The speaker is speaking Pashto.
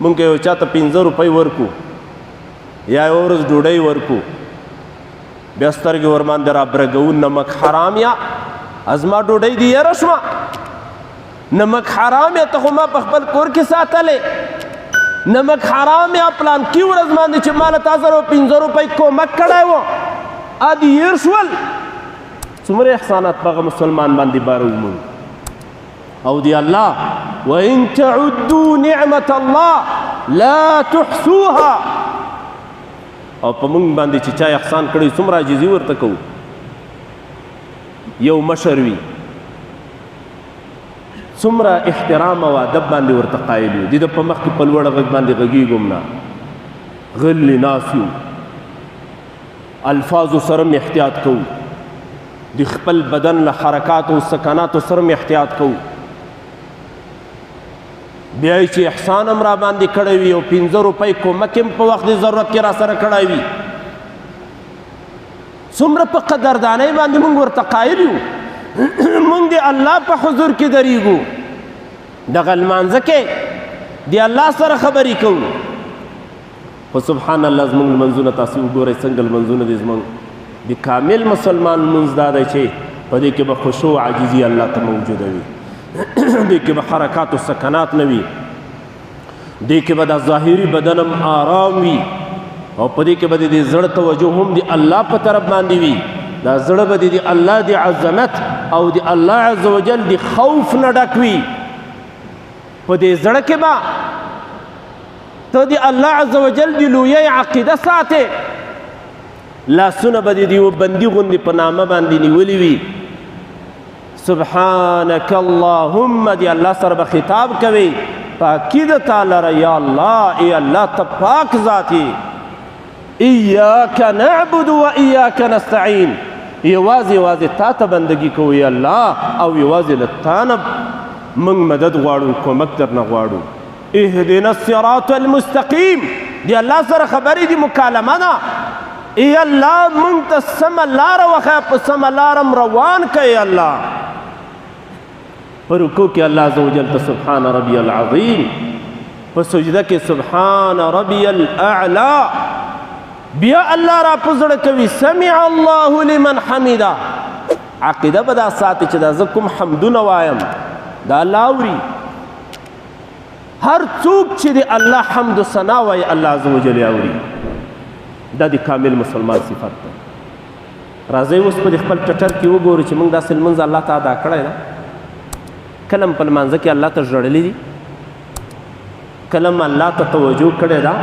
مونږ که یو چا ته 15 روپۍ ورکو یا یو ورځ ډوډۍ ورکو بیا سترګې ورباندې رابرګوو نمک حرام یا زما ډوډۍ دې یره شوه نمک حرام یا ته خو ما په خپل کور کې ساتلې نمک حرام یا پلانکي ورځ باندې چې ما له تا سره 15 روپۍ کومک کړی و ا دې هېر شول څومره احسانات په هغه مسلمان باندې بارو مونږ او دی الله وإن تعدوا نعمة الله لا تحصوها او په مونږ باندې چې چا احسان کړی څومره عاجزي ورته کوو یو مشر وي څومره احترام او ادب باندې ورته قایل یو د ده په مخ کې په لوړ غږ باندې غږېږم نه غلي ناست یو الفاظو سره م احتیاط کوو د خپل بدن له حرکاتو او سکناتو سره م احتیاط کوو بیا چې احسان هم را باندې کړی وي او 15 روپۍ کومک هم په وخت د ضرورت کې را سره کړی وي څومره په قدردانۍ باندې مونږ ورته قایل یو مونږ د الله په حضور کې درېږو دغه لمانځه کې د الله سره خبرې کوو خو سبحان الله زمونږ لمنځونه تاسې وګورئ څنګه لمنځونه دي زمونږ د کامل مسلمان لمونځ دا دی چې په دې کې به خشوع عاجزي الله ته موجوده وي دې کې به حرکات و سکنات نه وي دې کې به د ظاهري بدن هم آرام وي او په دې کې به د زړه توجه هم د الله په طرف باندې وي دا زړه به د الله د عظمت او د الله عز وجل د خوف نه ډک وي په دې زړه کې به ته د الله عز وجل د لویۍ عقیده ساتې لاسونه به د یو بندي غوندې په نامه باندې نیولي وي سبحانك اللهم دی الله سره به خطاب کوي پاکی د تا لره یا الله ای الله ته پاک ذاتي ایاک نعبد و ایاک نستعین یوازې یوازې تا ته بندګي کوو یا الله او یوازې له تا نه موږ مدد غواړو کومک درنه غواړو اهدنا الصراط المستقیم دی الله سره خبرې دي مکالمه ده ای الله موږ ته سمه لاره وښیه په سمه لاره م روان کړه یا الله په رکوع کې الله عز وجل ته سبحان ربی العظیم په سجده کې سبحان ربی الاعلی بیا الله را په زړه کوي سمع الله لمن حمیده عقیده به دا ساتي چې دا زه کوم حمدونه وایم دا الله اوري هر څوک چې د الله حمد و ثنا وایي الله عز وجل اوري دا د کامل مسلمان صفت ده راځئ اوس په خپل ټټر کې وګورو چې موږ داسې لمونځ الله ته ادا کړی ده کله م په لمانځه کې الله ته ژړلی دي کله م الله ته توجه کړې ده